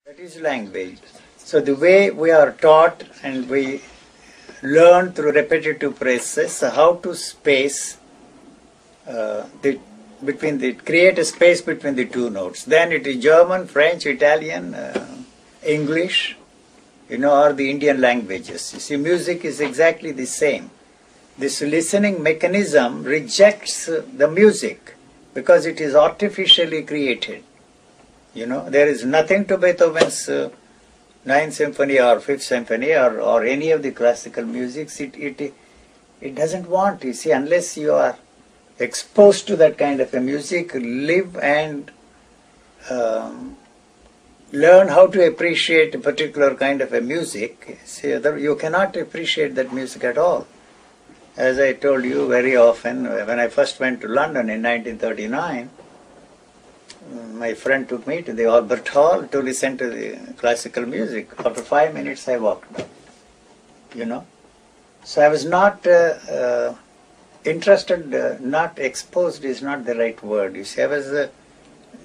That is language. So the way we are taught and we learn through repetitive process how to create a space between the two notes. Then it is German, French, Italian, English, or the Indian languages. You see, music is exactly the same. This listening mechanism rejects the music because it is artificially created. There is nothing to Beethoven's Ninth Symphony or Fifth Symphony or any of the classical musics. It doesn't want, you see, unless you are exposed to that kind of a music, live and learn how to appreciate a particular kind of a music. See, you cannot appreciate that music at all. As I told you very often, when I first went to London in 1939, my friend took me to the Albert Hall to listen to the classical music. After 5 minutes, I walked out. So I was not interested, not exposed is not the right word. You see, I was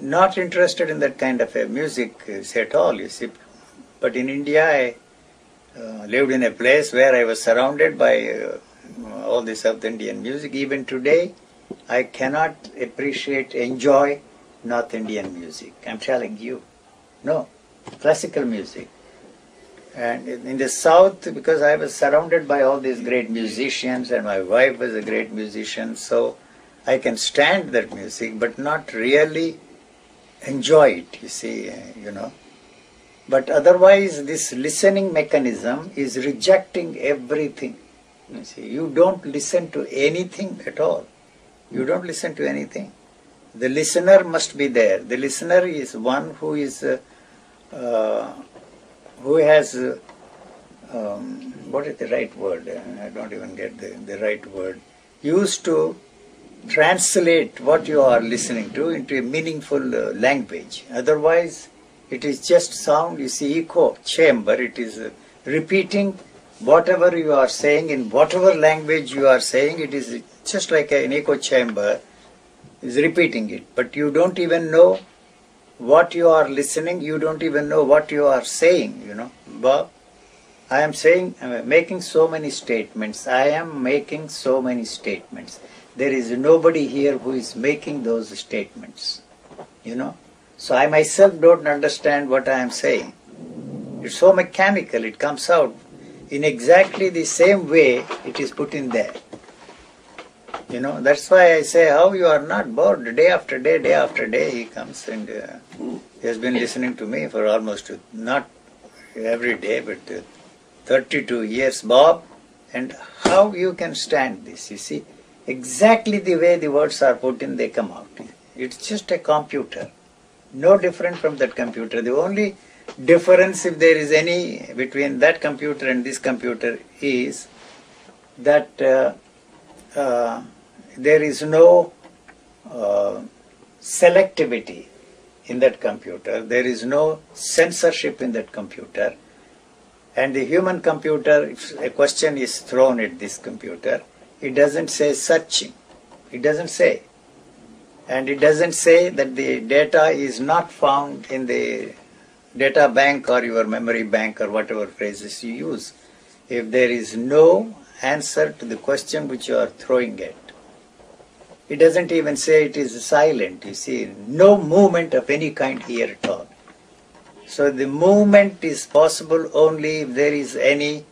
not interested in that kind of a music at all, you see. But in India, I lived in a place where I was surrounded by all the South Indian music. Even today, I cannot enjoy North Indian music. I'm telling you. No, classical music. And in the South, because I was surrounded by all these great musicians and my wife was a great musician, so I can stand that music but not really enjoy it, you see, But otherwise, this listening mechanism is rejecting everything. You see, you don't listen to anything at all. You don't listen to anything. The listener must be there. The listener is one who is, who has, what is the right word? I don't even get the right word. Used to translate what you are listening to into a meaningful language. Otherwise, it is just sound, you see, echo chamber. It is repeating whatever you are saying in whatever language you are saying. It is just like an echo chamber is repeating it. But you don't even know what you are listening. You don't even know what you are saying, Bob, I am making so many statements. I am making so many statements. There is nobody here who is making those statements, So I myself don't understand what I am saying. It's so mechanical, it comes out in exactly the same way it is put in there. That's why I say, how you are not bored day after day, he comes and he has been listening to me for almost, not every day, but 32 years, Bob, and how you can stand this, you see. Exactly the way the words are put in, they come out. It's just a computer. No different from that computer. The only difference, if there is any, between that computer and this computer is that there is no selectivity in that computer. There is no censorship in that computer. And the human computer, if a question is thrown at this computer, it doesn't say searching. It doesn't say. And it doesn't say that the data is not found in the data bank or your memory bank or whatever phrases you use. If there is no answer to the question which you are throwing at, it doesn't even say it is silent. You see, no movement of any kind here at all. So the movement is possible only if there is any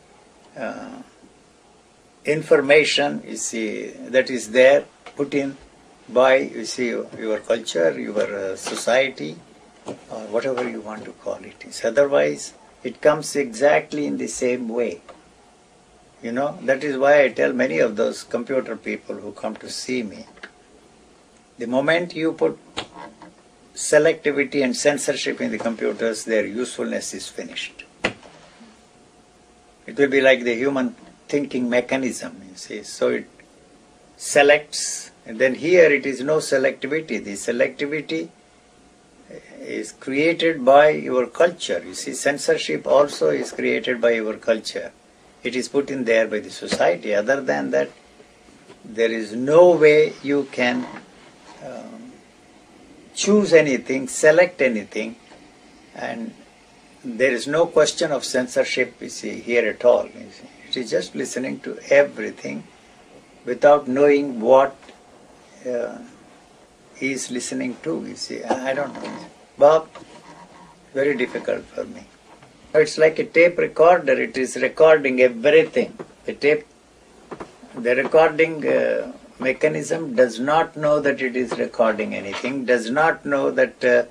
information, you see, that is there, put in by, you see, your culture, your society, or whatever you want to call it. Otherwise, it comes exactly in the same way. That is why I tell many of those computer people who come to see me, the moment you put selectivity and censorship in the computers, their usefulness is finished. It will be like the human thinking mechanism, you see. So it selects, and then here it is no selectivity. The selectivity is created by your culture. You see, censorship also is created by your culture. It is put in there by the society. Other than that, there is no way you can choose anything, select anything, and there is no question of censorship, you see, here at all. You see. It is just listening to everything without knowing what he is listening to, you see. I don't know. Bob, very difficult for me. It's like a tape recorder. It is recording everything. The recording mechanism does not know that it is recording anything, does not know that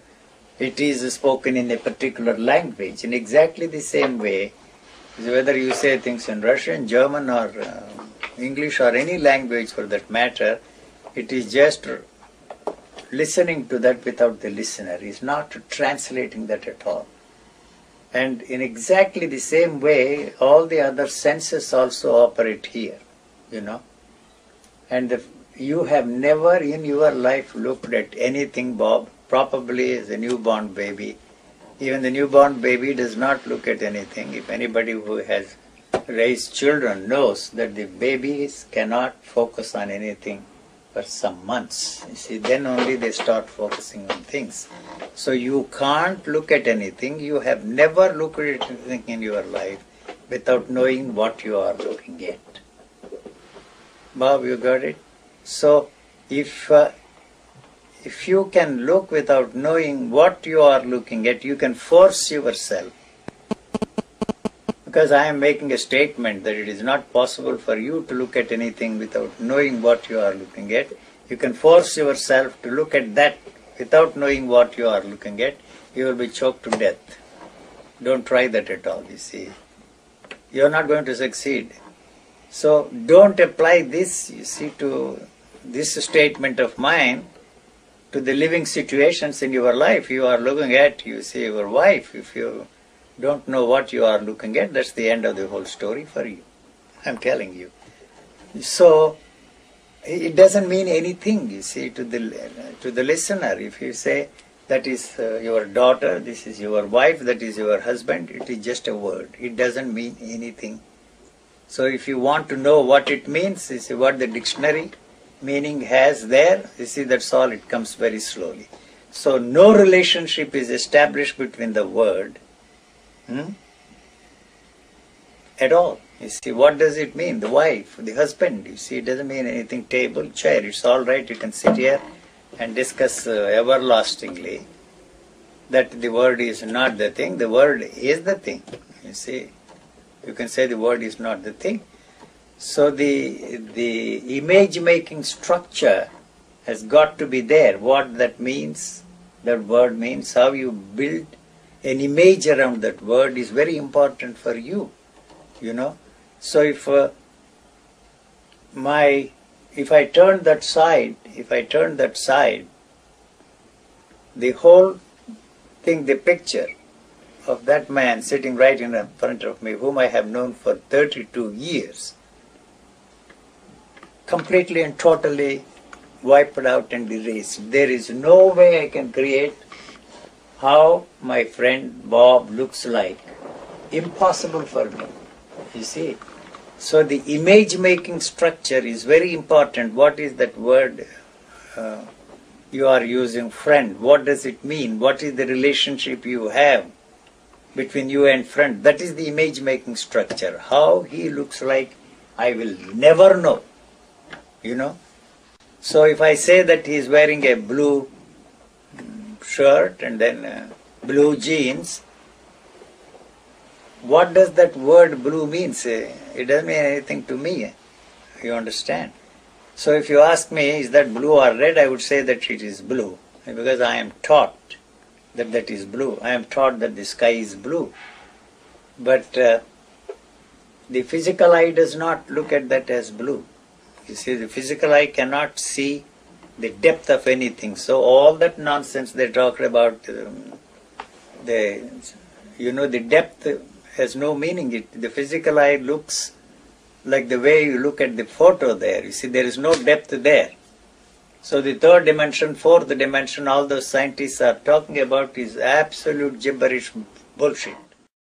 it is spoken in a particular language. In exactly the same way, whether you say things in Russian, German, or English, or any language for that matter, it is just listening to that without the listener. It's not translating that at all. And in exactly the same way, all the other senses also operate here, you know. And you have never in your life looked at anything, Bob, probably as a newborn baby. Even the newborn baby does not look at anything. If anybody who has raised children knows that the babies cannot focus on anything for some months. You see, then only they start focusing on things. So you can't look at anything. You have never looked at anything in your life without knowing what you are looking at. Bob, you got it? So if you can look without knowing what you are looking at, you can force yourself. Because I am making a statement that it is not possible for you to look at anything without knowing what you are looking at. You can force yourself to look at that without knowing what you are looking at. You will be choked to death. Don't try that at all, you see. You are not going to succeed. So don't apply this, you see, to this statement of mine to the living situations in your life. You are looking at, you see, your wife. If you don't know what you are looking at, that's the end of the whole story for you. I'm telling you. So it doesn't mean anything, you see, to the listener. If you say that is your daughter, this is your wife, that is your husband, it is just a word. It doesn't mean anything. So if you want to know what it means, you see what the dictionary meaning has there, you see, that's all. It comes very slowly. So no relationship is established between the word at all. You see, what does it mean? The wife, the husband, you see, it doesn't mean anything. Table, chair, it's all right. You can sit here and discuss everlastingly that the word is not the thing. The word is the thing. You see, you can say the word is not the thing. So the image-making structure has got to be there. What that means, that word means, how you build an image around that word is very important for you, you know. So if I turn that side, the whole thing, the picture of that man sitting right in front of me, whom I have known for 32 years, completely and totally wiped out and erased. There is no way I can create how my friend Bob looks like. Impossible for me, you see. So the image-making structure is very important. What is that word you are using, friend? What does it mean? What is the relationship you have between you and friend? That is the image-making structure. How he looks like, I will never know, you know. So if I say that he is wearing a blue shirt and then blue jeans, what does that word blue mean? It doesn't mean anything to me, you understand. So if you ask me, is that blue or red, I would say that it is blue, because I am taught that that is blue. I am taught that the sky is blue. But the physical eye does not look at that as blue. You see, the physical eye cannot see the depth of anything. So all that nonsense they talk about, the depth has no meaning. The physical eye looks like the way you look at the photo there. You see, there is no depth there. So the third dimension, fourth dimension, all those scientists are talking about is absolute gibberish bullshit.